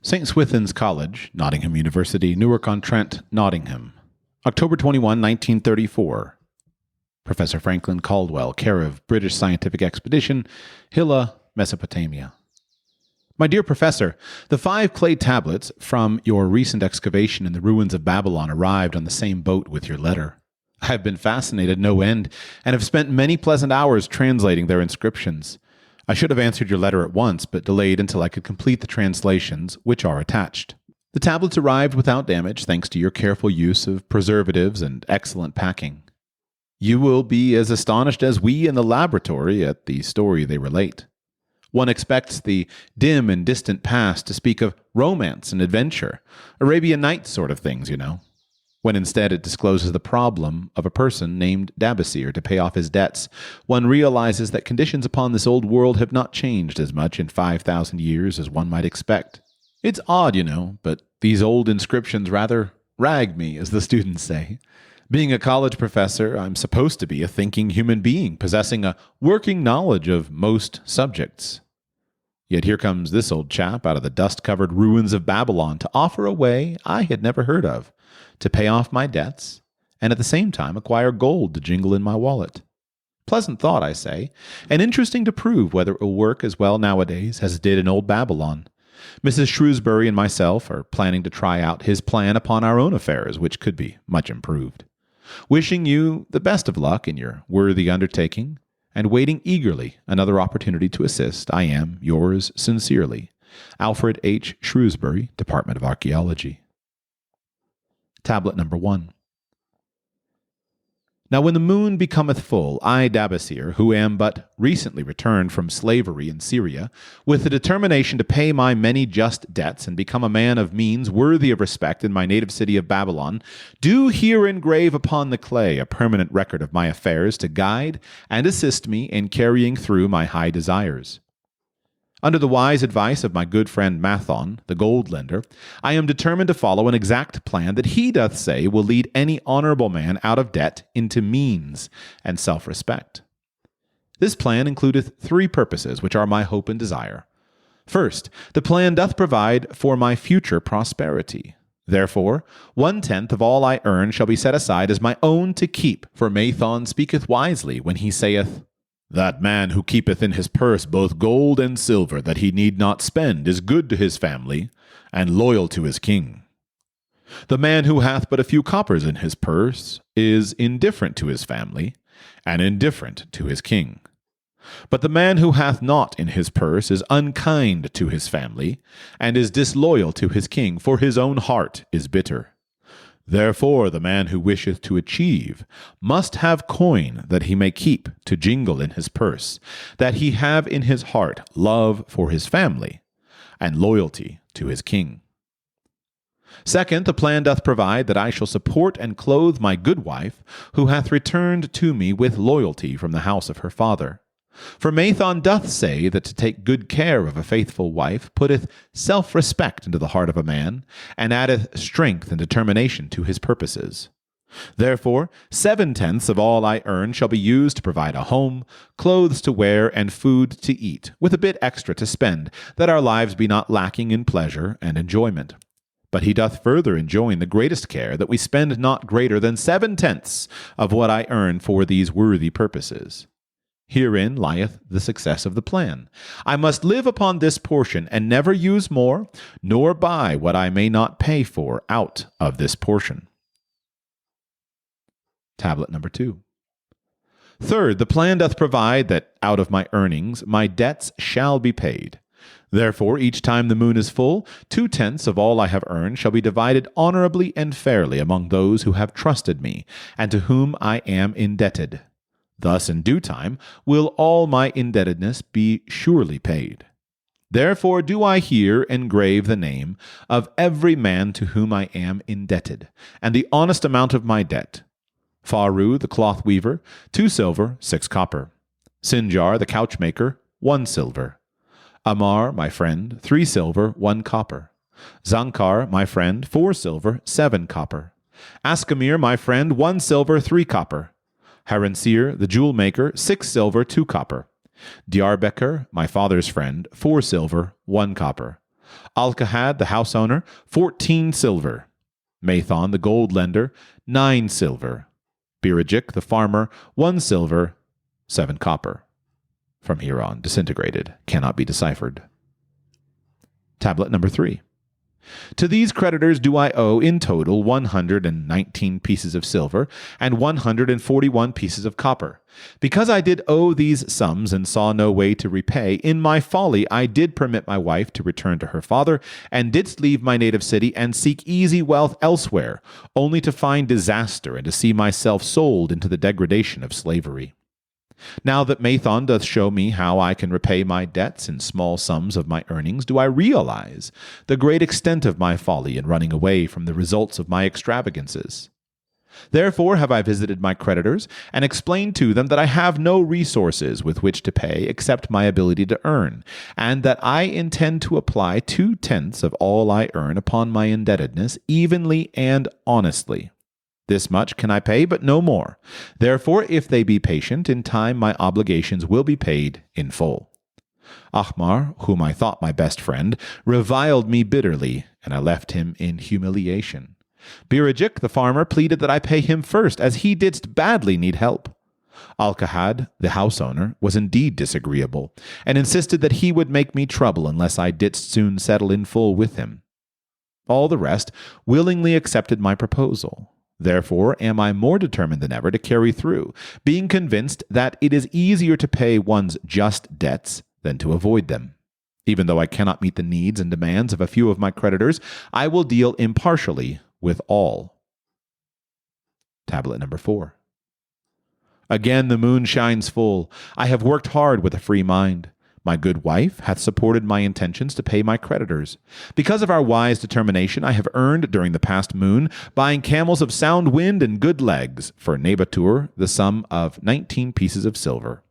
St. Swithin's College, Nottingham University, Newark-on-Trent, Nottingham. October 21, 1934. Professor Franklin Caldwell, care of British Scientific Expedition, Hilla, Mesopotamia. My dear Professor, the 5 clay tablets from your recent excavation in the ruins of Babylon arrived on the same boat with your letter. I have been fascinated no end, and have spent many pleasant hours translating their inscriptions. I should have answered your letter at once, but delayed until I could complete the translations, which are attached. The tablets arrived without damage, thanks to your careful use of preservatives and excellent packing. You will be as astonished as we in the laboratory at the story they relate. One expects the dim and distant past to speak of romance and adventure, Arabian Nights sort of things, you know, when instead it discloses the problem of a person named Dabasir to pay off his debts. One realizes that conditions upon this old world have not changed as much in 5,000 years as one might expect. It's odd, you know, but these old inscriptions rather rag me, as the students say. Being a college professor, I'm supposed to be a thinking human being, possessing a working knowledge of most subjects. Yet here comes this old chap out of the dust-covered ruins of Babylon to offer a way I had never heard of, to pay off my debts, and at the same time acquire gold to jingle in my wallet. Pleasant thought, I say, and interesting to prove whether it will work as well nowadays as it did in old Babylon. Mrs. Shrewsbury and myself are planning to try out his plan upon our own affairs, which could be much improved. Wishing you the best of luck in your worthy undertaking, and waiting eagerly another opportunity to assist, I am, yours sincerely, Alfred H. Shrewsbury, Department of Archaeology. Tablet number 1. Now when the moon becometh full, I, Dabasir, who am but recently returned from slavery in Syria, with the determination to pay my many just debts and become a man of means worthy of respect in my native city of Babylon, do here engrave upon the clay a permanent record of my affairs to guide and assist me in carrying through my high desires. Under the wise advice of my good friend Mathon, the gold lender, I am determined to follow an exact plan that he doth say will lead any honorable man out of debt into means and self-respect. This plan includeth 3 purposes, which are my hope and desire. First, the plan doth provide for my future prosperity. Therefore, 1/10 of all I earn shall be set aside as my own to keep, for Mathon speaketh wisely when he saith, "That man who keepeth in his purse both gold and silver that he need not spend is good to his family, and loyal to his king. The man who hath but a few coppers in his purse is indifferent to his family, and indifferent to his king. But the man who hath naught in his purse is unkind to his family, and is disloyal to his king, for his own heart is bitter. Therefore the man who wisheth to achieve must have coin that he may keep to jingle in his purse, that he have in his heart love for his family, and loyalty to his king. Second, the plan doth provide that I shall support and clothe my good wife, who hath returned to me with loyalty from the house of her father. For Mathon doth say that to take good care of a faithful wife putteth self-respect into the heart of a man, and addeth strength and determination to his purposes. Therefore 7/10 of all I earn shall be used to provide a home, clothes to wear, and food to eat, with a bit extra to spend, that our lives be not lacking in pleasure and enjoyment. But he doth further enjoin the greatest care that we spend not greater than 7/10 of what I earn for these worthy purposes. Herein lieth the success of the plan. I must live upon this portion, and never use more, nor buy what I may not pay for out of this portion. Tablet number 2. Third, the plan doth provide that out of my earnings my debts shall be paid. Therefore, each time the moon is full, 2/10 of all I have earned shall be divided honorably and fairly among those who have trusted me, and to whom I am indebted. Thus, in due time, will all my indebtedness be surely paid. Therefore do I here engrave the name of every man to whom I am indebted, and the honest amount of my debt. Faru, the cloth weaver, 2 silver, 6 copper. Sinjar, the couchmaker, 1 silver. Amar, my friend, 3 silver, 1 copper. Zankar, my friend, 4 silver, 7 copper. Askamir, my friend, 1 silver, 3 copper. Haransir, the jewel maker, 6 silver, 2 copper. Diarbekir, my father's friend, 4 silver, 1 copper. Alcahad, the house owner, 14 silver. Mathon, the gold lender, 9 silver. Birajik, the farmer, 1 silver, 7 copper. From here on, disintegrated, cannot be deciphered. Tablet number 3. To these creditors do I owe in total 119 pieces of silver and 141 pieces of copper. Because I did owe these sums and saw no way to repay, in my folly I did permit my wife to return to her father, and didst leave my native city and seek easy wealth elsewhere, only to find disaster and to see myself sold into the degradation of slavery. Now that Mathon doth show me how I can repay my debts in small sums of my earnings, do I realize the great extent of my folly in running away from the results of my extravagances. Therefore have I visited my creditors, and explained to them that I have no resources with which to pay except my ability to earn, and that I intend to apply 2/10 of all I earn upon my indebtedness, evenly and honestly. This much can I pay, but no more. Therefore, if they be patient, in time my obligations will be paid in full. Ahmar, whom I thought my best friend, reviled me bitterly, and I left him in humiliation. Birajik, the farmer, pleaded that I pay him first, as he didst badly need help. Alcahad, the house owner, was indeed disagreeable, and insisted that he would make me trouble unless I didst soon settle in full with him. All the rest willingly accepted my proposal. Therefore am I more determined than ever to carry through, being convinced that it is easier to pay one's just debts than to avoid them. Even though I cannot meet the needs and demands of a few of my creditors, I will deal impartially with all. Tablet number 4. Again the moon shines full. I have worked hard with a free mind. My good wife hath supported my intentions to pay my creditors. Because of our wise determination, I have earned during the past moon, buying camels of sound wind and good legs, for Nabatur the sum of 19 pieces of silver.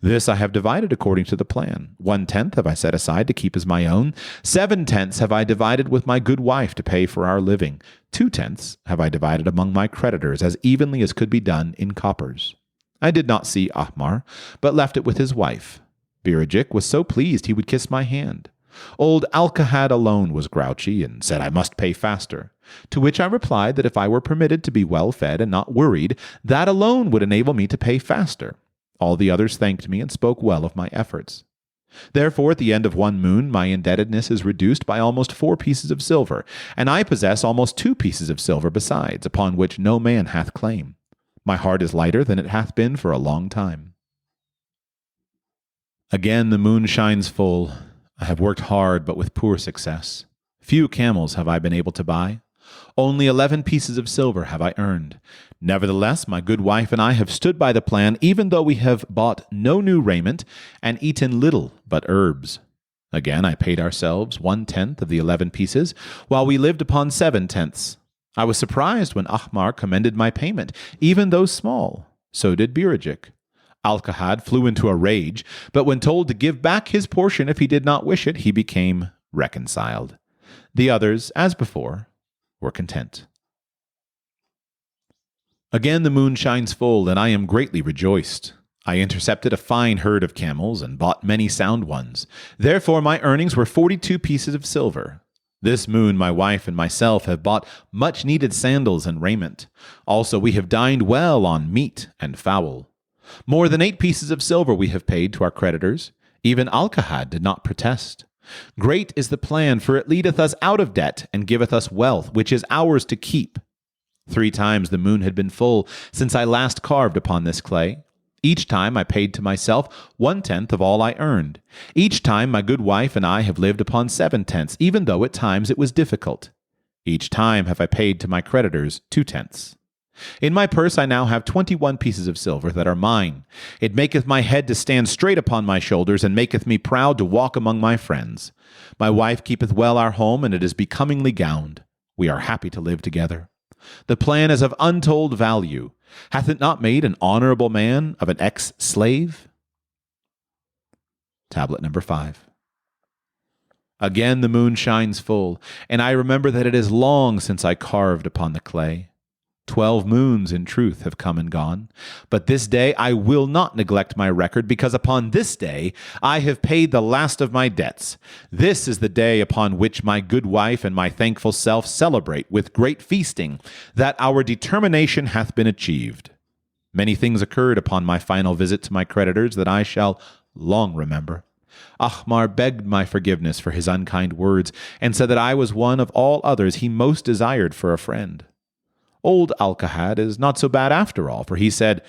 This I have divided according to the plan. 1/10 have I set aside to keep as my own. 7/10 have I divided with my good wife to pay for our living. 2/10 have I divided among my creditors as evenly as could be done in coppers. I did not see Ahmar, but left it with his wife. Birajik was so pleased he would kiss my hand. Old Alcahad alone was grouchy and said I must pay faster, to which I replied that if I were permitted to be well fed and not worried, that alone would enable me to pay faster. All the others thanked me and spoke well of my efforts. Therefore, at the end of one moon, my indebtedness is reduced by almost 4 pieces of silver, and I possess almost 2 pieces of silver besides, upon which no man hath claim. My heart is lighter than it hath been for a long time. Again the moon shines full. I have worked hard, but with poor success. Few camels have I been able to buy. Only 11 pieces of silver have I earned. Nevertheless, my good wife and I have stood by the plan, even though we have bought no new raiment and eaten little but herbs. Again, I paid ourselves 1/10 of the 11 pieces, while we lived upon 7/10. I was surprised when Ahmar commended my payment, even though small. So did Birajik. Alcahad flew into a rage, but when told to give back his portion if he did not wish it, he became reconciled. The others, as before, were content. Again the moon shines full, and I am greatly rejoiced. I intercepted a fine herd of camels and bought many sound ones. Therefore my earnings were 42 pieces of silver. This moon my wife and myself have bought much-needed sandals and raiment. Also we have dined well on meat and fowl. More than 8 pieces of silver we have paid to our creditors. Even Alcahad did not protest. Great is the plan, for it leadeth us out of debt, and giveth us wealth, which is ours to keep. 3 times the moon had been full since I last carved upon this clay. Each time I paid to myself 1/10 of all I earned. Each time my good wife and I have lived upon 7/10, even though at times it was difficult. Each time have I paid to my creditors 2/10. In my purse I now have 21 pieces of silver that are mine. It maketh my head to stand straight upon my shoulders, and maketh me proud to walk among my friends. My wife keepeth well our home, and it is becomingly gowned. We are happy to live together. The plan is of untold value. Hath it not made an honorable man of an ex-slave? Tablet number 5. Again the moon shines full, and I remember that it is long since I carved upon the clay. 12 moons, in truth, have come and gone. But this day I will not neglect my record, because upon this day I have paid the last of my debts. This is the day upon which my good wife and my thankful self celebrate with great feasting that our determination hath been achieved. Many things occurred upon my final visit to my creditors that I shall long remember. Ahmar begged my forgiveness for his unkind words, and said that I was one of all others he most desired for a friend. Old Alcahad is not so bad after all, for he said,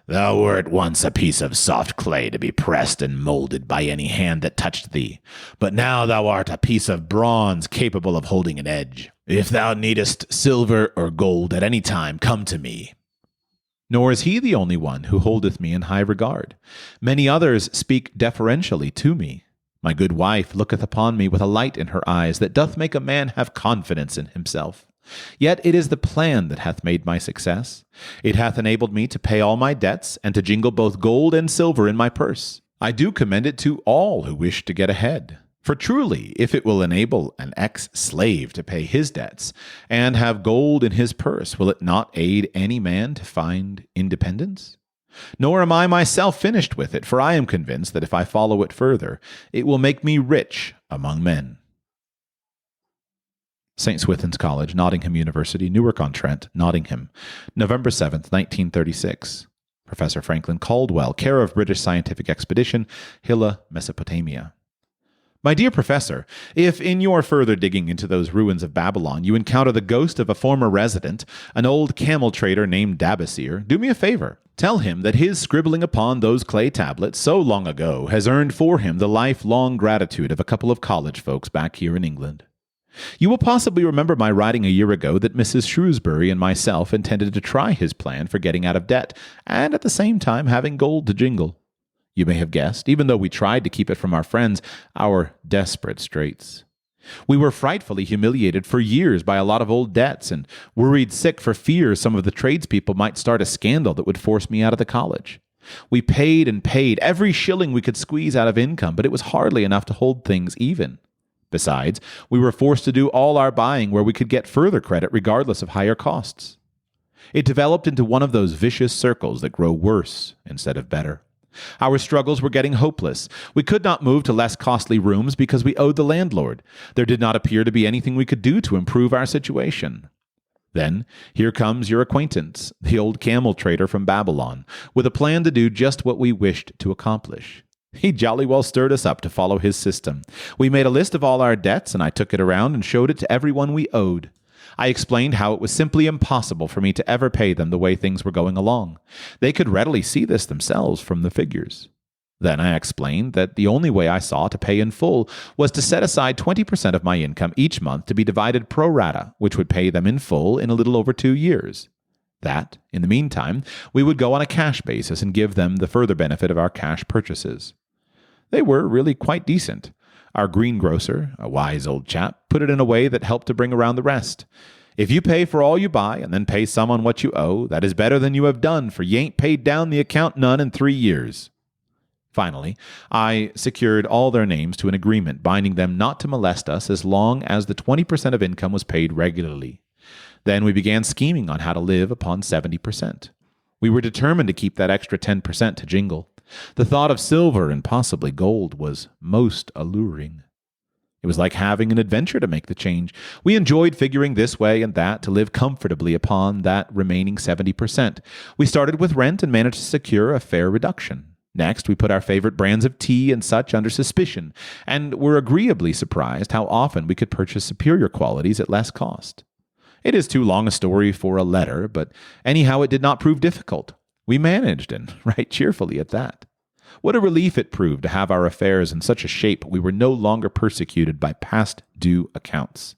"Thou wert once a piece of soft clay to be pressed and molded by any hand that touched thee, but now thou art a piece of bronze capable of holding an edge. If thou needest silver or gold at any time, come to me." Nor is he the only one who holdeth me in high regard. Many others speak deferentially to me. My good wife looketh upon me with a light in her eyes that doth make a man have confidence in himself. Yet it is the plan that hath made my success. It hath enabled me to pay all my debts, and to jingle both gold and silver in my purse. I do commend it to all who wish to get ahead. For truly, if it will enable an ex-slave to pay his debts, and have gold in his purse, will it not aid any man to find independence? Nor am I myself finished with it, for I am convinced that if I follow it further, it will make me rich among men. St. Swithin's College, Nottingham University, Newark-on-Trent, Nottingham, November 7th, 1936. Professor Franklin Caldwell, care of British Scientific Expedition, Hilla, Mesopotamia. My dear Professor, if in your further digging into those ruins of Babylon you encounter the ghost of a former resident, an old camel trader named Dabasir, do me a favor. Tell him that his scribbling upon those clay tablets so long ago has earned for him the lifelong gratitude of a couple of college folks back here in England. You will possibly remember my writing a year ago that Mrs. Shrewsbury and myself intended to try his plan for getting out of debt, and at the same time having gold to jingle. You may have guessed, even though we tried to keep it from our friends, our desperate straits. We were frightfully humiliated for years by a lot of old debts, and worried sick for fear some of the tradespeople might start a scandal that would force me out of the college. We paid and paid every shilling we could squeeze out of income, but it was hardly enough to hold things even. Besides, we were forced to do all our buying where we could get further credit regardless of higher costs. It developed into one of those vicious circles that grow worse instead of better. Our struggles were getting hopeless. We could not move to less costly rooms because we owed the landlord. There did not appear to be anything we could do to improve our situation. Then, here comes your acquaintance, the old camel trader from Babylon, with a plan to do just what we wished to accomplish. He jolly well stirred us up to follow his system. We made a list of all our debts, and I took it around and showed it to everyone we owed. I explained how it was simply impossible for me to ever pay them the way things were going along. They could readily see this themselves from the figures. Then I explained that the only way I saw to pay in full was to set aside 20% of my income each month to be divided pro rata, which would pay them in full in a little over 2 years. That, in the meantime, we would go on a cash basis and give them the further benefit of our cash purchases. They were really quite decent. Our greengrocer, a wise old chap, put it in a way that helped to bring around the rest. If you pay for all you buy and then pay some on what you owe, that is better than you have done, for you ain't paid down the account none in 3 years. Finally, I secured all their names to an agreement binding them not to molest us as long as the 20% of income was paid regularly. Then we began scheming on how to live upon 70%. We were determined to keep that extra 10% to jingle. The thought of silver and possibly gold was most alluring. It was like having an adventure to make the change. We enjoyed figuring this way and that to live comfortably upon that remaining 70%. We started with rent and managed to secure a fair reduction. Next, we put our favorite brands of tea and such under suspicion, and were agreeably surprised how often we could purchase superior qualities at less cost. It is too long a story for a letter, but anyhow it did not prove difficult. We managed, and right cheerfully at that. What a relief it proved to have our affairs in such a shape we were no longer persecuted by past due accounts.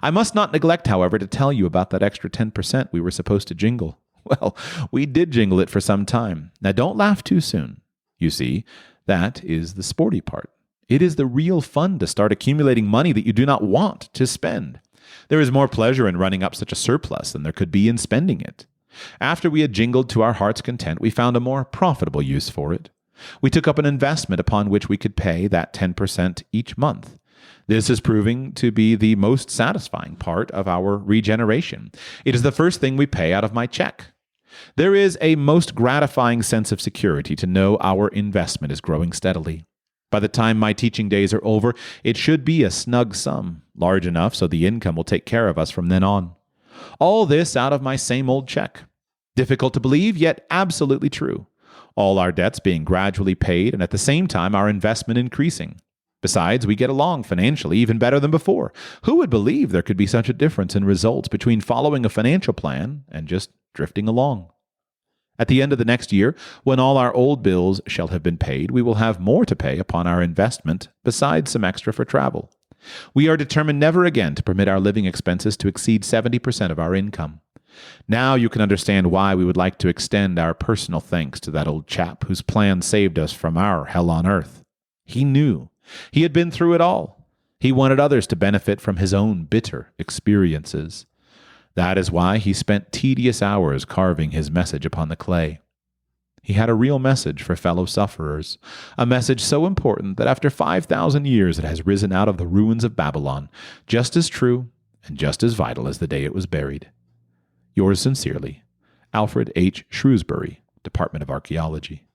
I must not neglect, however, to tell you about that extra 10% we were supposed to jingle. Well, we did jingle it for some time. Now don't laugh too soon. You see, that is the sporty part. It is the real fun to start accumulating money that you do not want to spend. There is more pleasure in running up such a surplus than there could be in spending it. After we had jingled to our heart's content, we found a more profitable use for it. We took up an investment upon which we could pay that 10% each month. This is proving to be the most satisfying part of our regeneration. It is the first thing we pay out of my check. There is a most gratifying sense of security to know our investment is growing steadily. By the time my teaching days are over, it should be a snug sum, large enough so the income will take care of us from then on. All this out of my same old check. Difficult to believe, yet absolutely true. All our debts being gradually paid, and at the same time our investment increasing. Besides, we get along financially even better than before. Who would believe there could be such a difference in results between following a financial plan and just drifting along? At the end of the next year, when all our old bills shall have been paid, we will have more to pay upon our investment, besides some extra for travel. We are determined never again to permit our living expenses to exceed 70% of our income. Now you can understand why we would like to extend our personal thanks to that old chap whose plan saved us from our hell on earth. He knew. He had been through it all. He wanted others to benefit from his own bitter experiences. That is why he spent tedious hours carving his message upon the clay. He had a real message for fellow sufferers, a message so important that after 5,000 years it has risen out of the ruins of Babylon, just as true and just as vital as the day it was buried. Yours sincerely, Alfred H. Shrewsbury, Department of Archaeology.